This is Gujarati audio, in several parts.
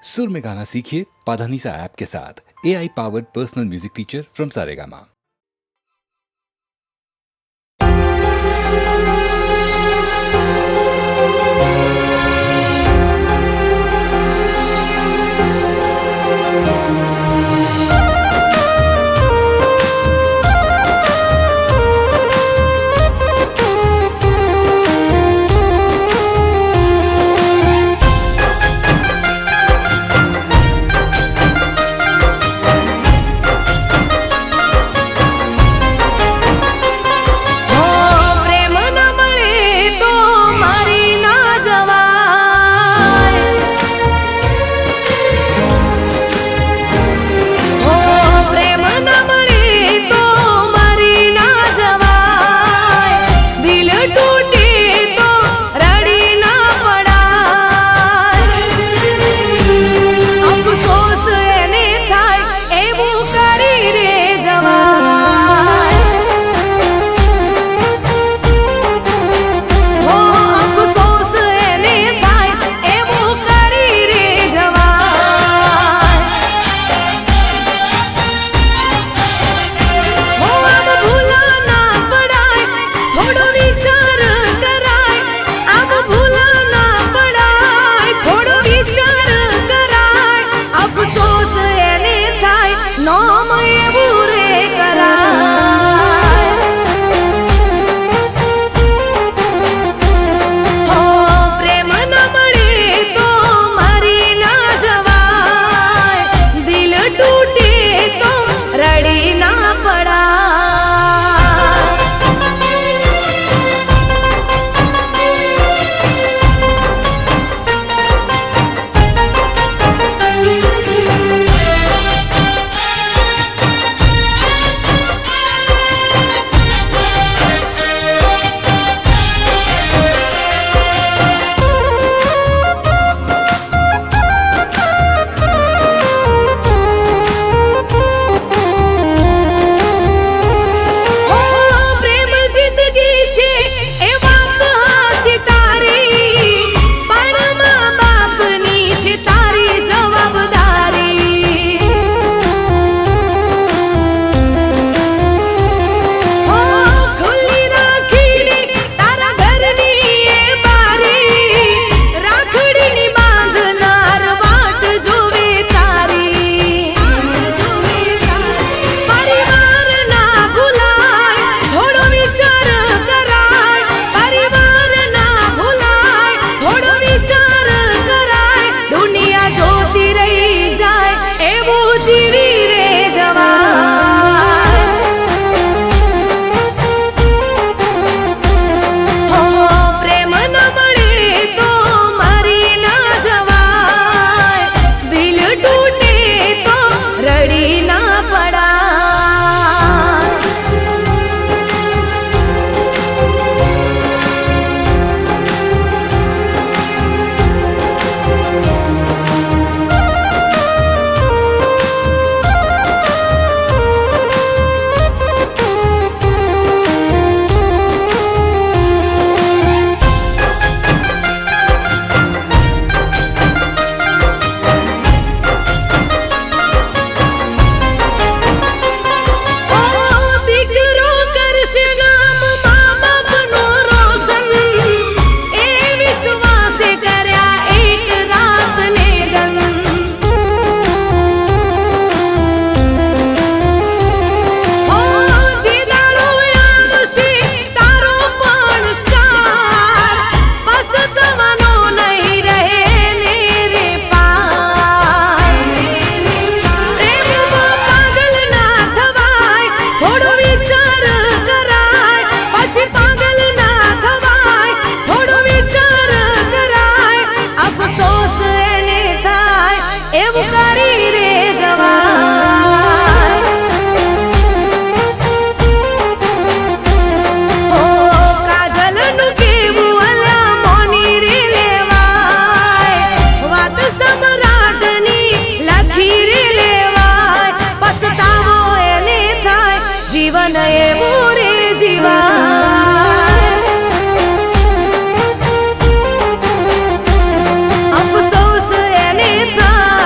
सुर में गाना सीखिए पाधानीसा ऐप के साथ। AI powered personal music teacher from Saregama. जीवन એવું રે જીવા અફસોસ એને થાય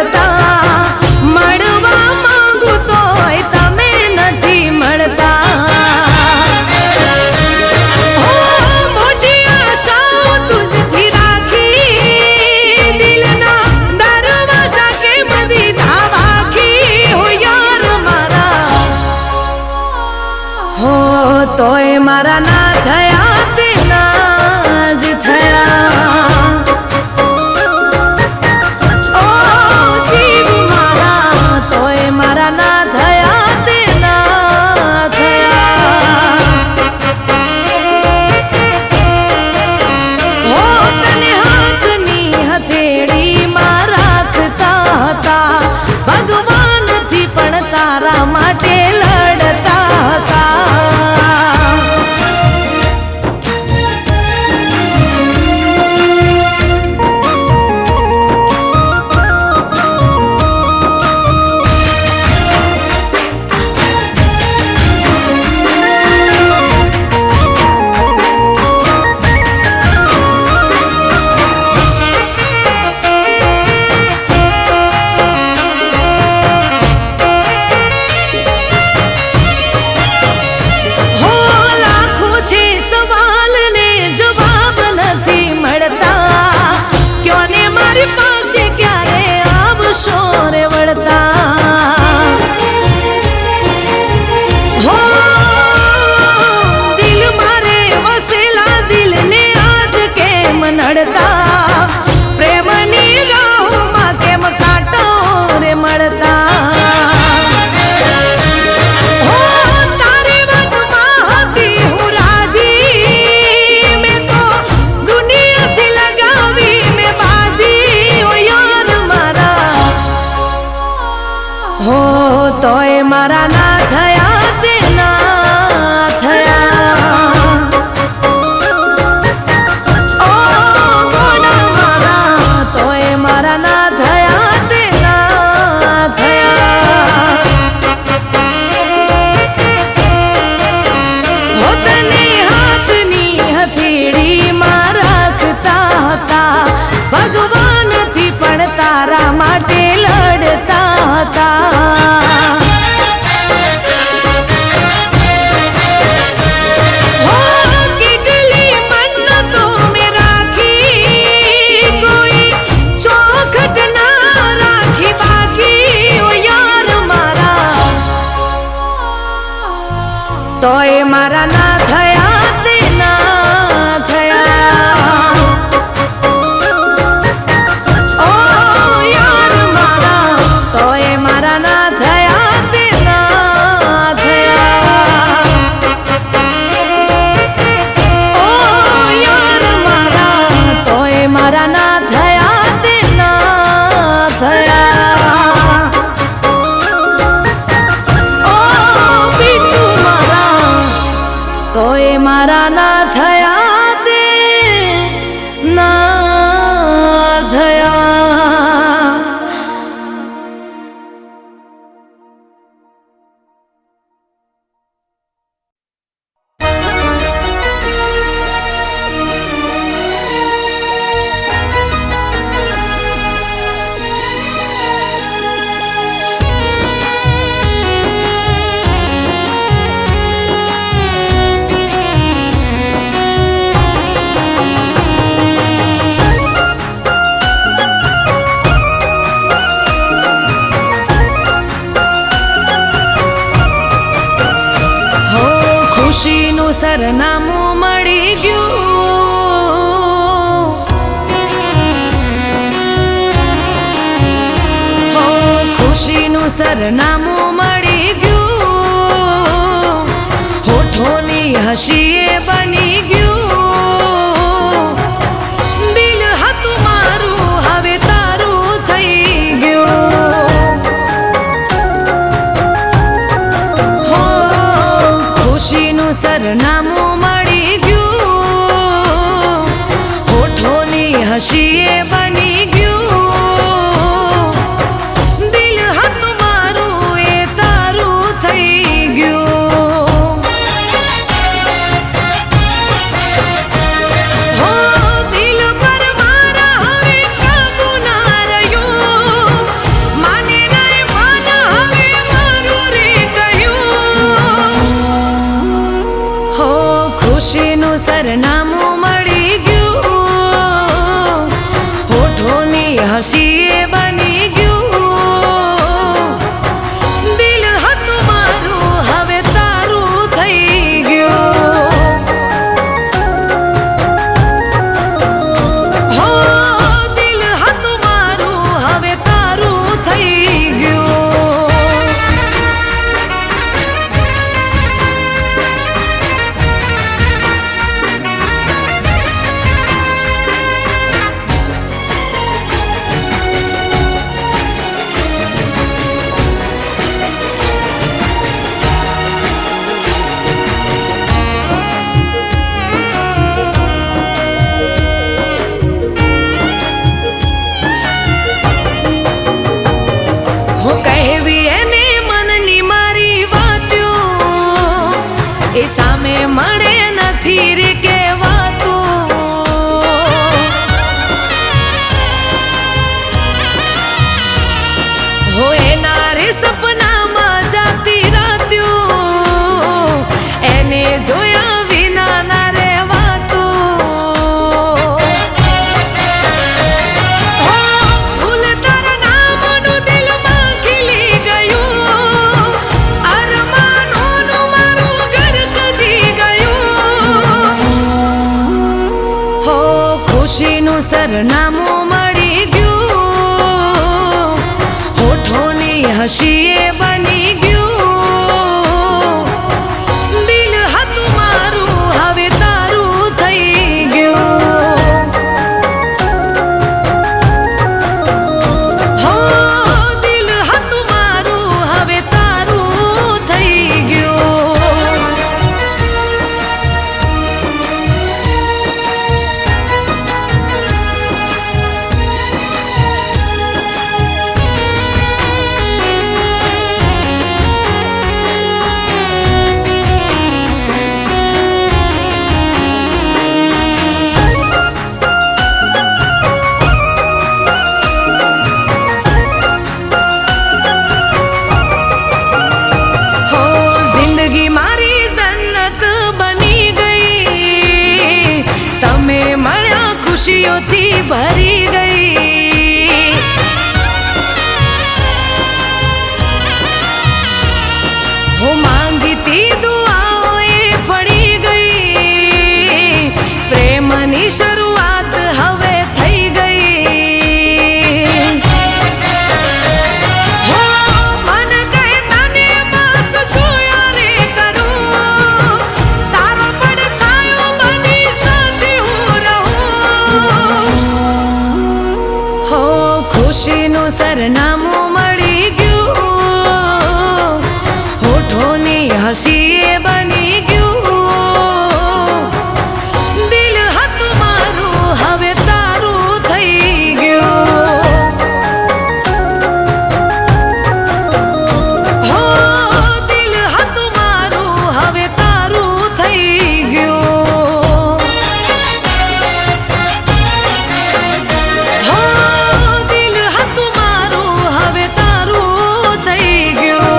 છોડતા, મળવા માંગુ તોય તમે નથી મળતા. હો મોટી આશાઓ તુજથી રાખી, દિલના દરવાજા કેમ દીધા વાખી. હો યાર મારા, હો તોય મારા ના થયા તેના જ થયા. ઓ જીવ મારા, તોય મારા ના થયા તેના થયા. હો તને હાથની હથેળીમાં રાખતા હતા, ભગવાનથી પણ તારા માટે લડતા હતા. હો લાખો છે સવાલ ને જવાબ નથી મળતા, ક્યો ને મારી પાસે ક્યારે આવશો રે વળતા. હો દિલ મારે વસેલા દિલને આજ કેમ નડતા, પ્રેમની રાહમાં કેમ કાંટો રે મળતા. હો તારી વાતમાં હતી હું રાજી, મેં તો દુનિયાથી લગાવી મેં બાજી. ઓ યાર મારા, હો તોય મારા ના થયા તેના થયા. ઓ ગોડા મારા, તોય મારા ના થયા તેના થયા. હો તને હાથની હથેળીમાં રાખતા હતા, ભગવાનથી પણ તારા માટે લડતા હતા. હો કેટલી મન્નતો મેં રાખી, કોઈ ચોખટ ના રાખી બાકી. ઓ યાર મારા, તોય મારા ના થયા તેના થયા. ઓ યાર મારા, તોય મારા ના થયા તેના થયા. ઓ યાર મારા, તોય મારા ના થયા તેના થયા. ઓ બીટુ મારા, તોય મારા ના થયા તે ના થયા. હો ખુશીનું સરનામું મળી ગયું, હો ખુશીનું સરનામું મળી ગયું, હોઠોની હસીએ બની ગયું. દિલ હતું મારું હવે તારું થઈ ગયું. હો ખુશીનું સરનામું મળી ગયું, હોઠોની હસીએ બની ગયું. દિલ હતું મારું એ તારું થઈ ગયું. હો દિલ પર મારા હવે કાબુ ના રહ્યું, એ સામે મળે નથી રે કહેવાતું. હો એના રે સપનામાં જાતી રાત્યું, એને જોયા વિના ના રહેવાતું. હો ફૂલ તારા નામનું દિલમાં ખીલી ગયું, અરમાનોનું મારું ઘર સજી ગયું. હો ખુશીનું સરનામું મળી ગયું, હોઠોની હસીએ બની ગયું. દિલ હતું મારું હવે તારું થઈ ગયું. હો દિલ હતું મારું હવે તારું થઈ ગયું. હો જિંદગી મારી જન્નત બની ગઈ, તમે મળ્યા ખુશીઓથી ભરી ગઈ. હું માંગતી દુઆઓ એ ફળી ગઈ, પ્રેમની શરૂઆત હવે થઈ ગઈ. હો મન કહે તને બસ જોયા રે કરું, તારો પડછાયો બની સાથે હું રહું. હો ખુશીનું સરનામું મળી ગયું, હોઠોની હસીએ બની ગયું. દિલ હતું મારું હવે તારું થઈ ગયું. હો દિલ હતું મારું હવે તારું થઈ ગયું. હો દિલ હતું મારું હવે તારું થઈ ગયું.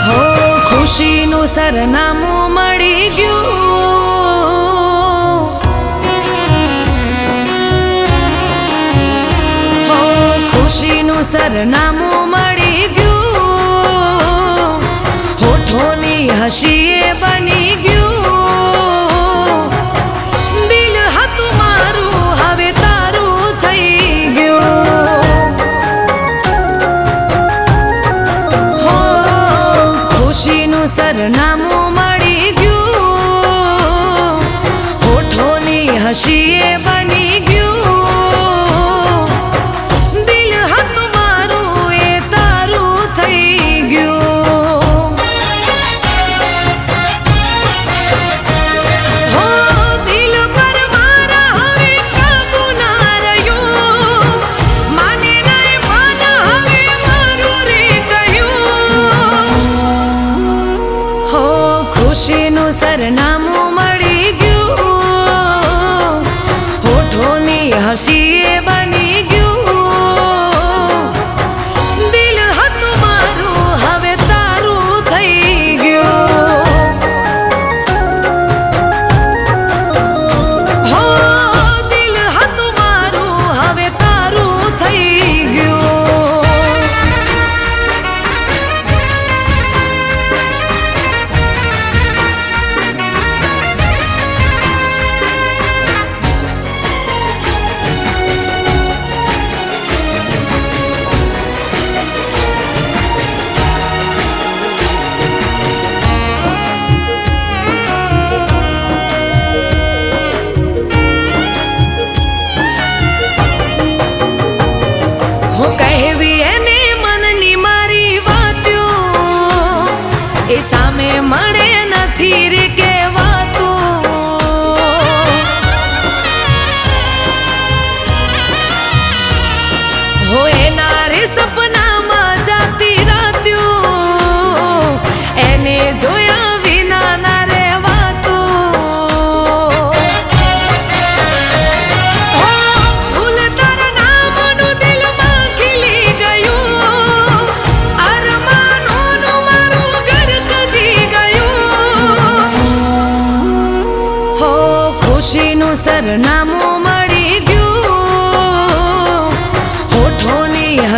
હો ખુશીનું સરનામું મળી ગયું, હો ખુશીનું સરનામું મળી ગયું, હોઠોની હસીએ બની ગયું. દિલ હતું મારું હવે તારું થઈ ગયું. હો ખુશીનું સરનામું મળી ગયું, હોઠોની હસીએ બની ગયું. દિલ હતું મારું એ તારું થઈ ગયું. હો દિલ પર મારા હવે કાબુ ના રહ્યું, માને નહીં મન હવે મારું રે કહ્યું. હો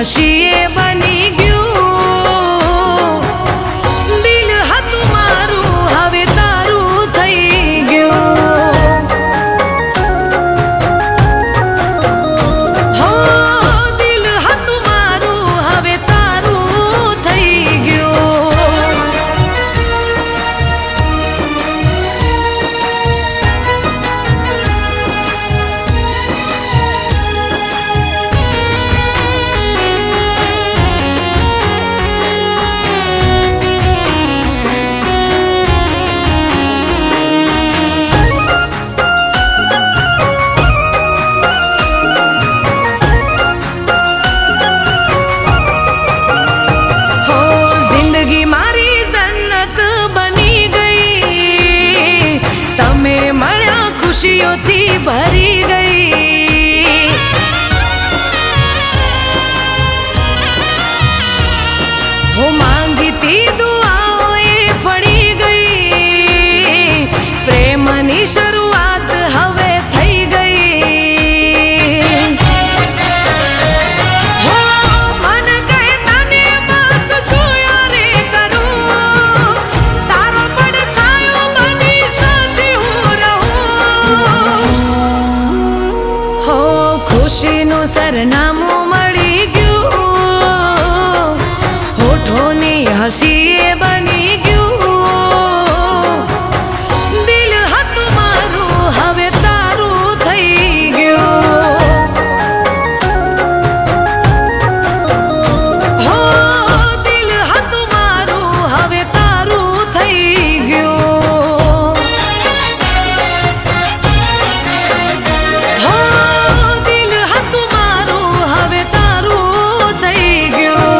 હસીએ બની ગયું દિલ હતું મારું હવે તારું થઈ ગયું હો દિલ હતું મારું હવે તારું થઈ ગયું ખુશીઓથી ભરી ગઈ હું માંગતી દુઆઓ એ ફળી ગઈ પ્રેમની શરૂઆત હવે થઈ ગઈ હો મન કહે તને બસ જોયા રે કરું તારો પડછાયો બની સતી હું રહું હો ખુશીનું સરનામું મળી ગયું હોઠોની હસીએ બની ગયું દિલ હતું મારું હવે તારું થઈ ગયું હો દિલ હતું મારું હવે તારું થઈ ગયું હો દિલ હતું મારું હવે તારું થઈ ગયું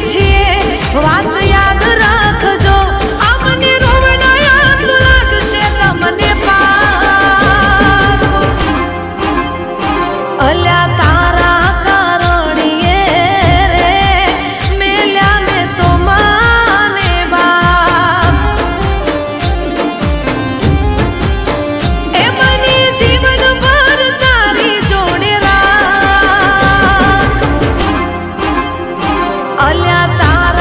છીએ વાત યાદ રાખજો અમને રોવડાયા લાગશે તમને પાપ અલ્યા તારા કારણીએ રે મેલ્યા ને તો માને બાપ એ મને જીવન ભર તારી જોડે રાખ અલ્યા તારા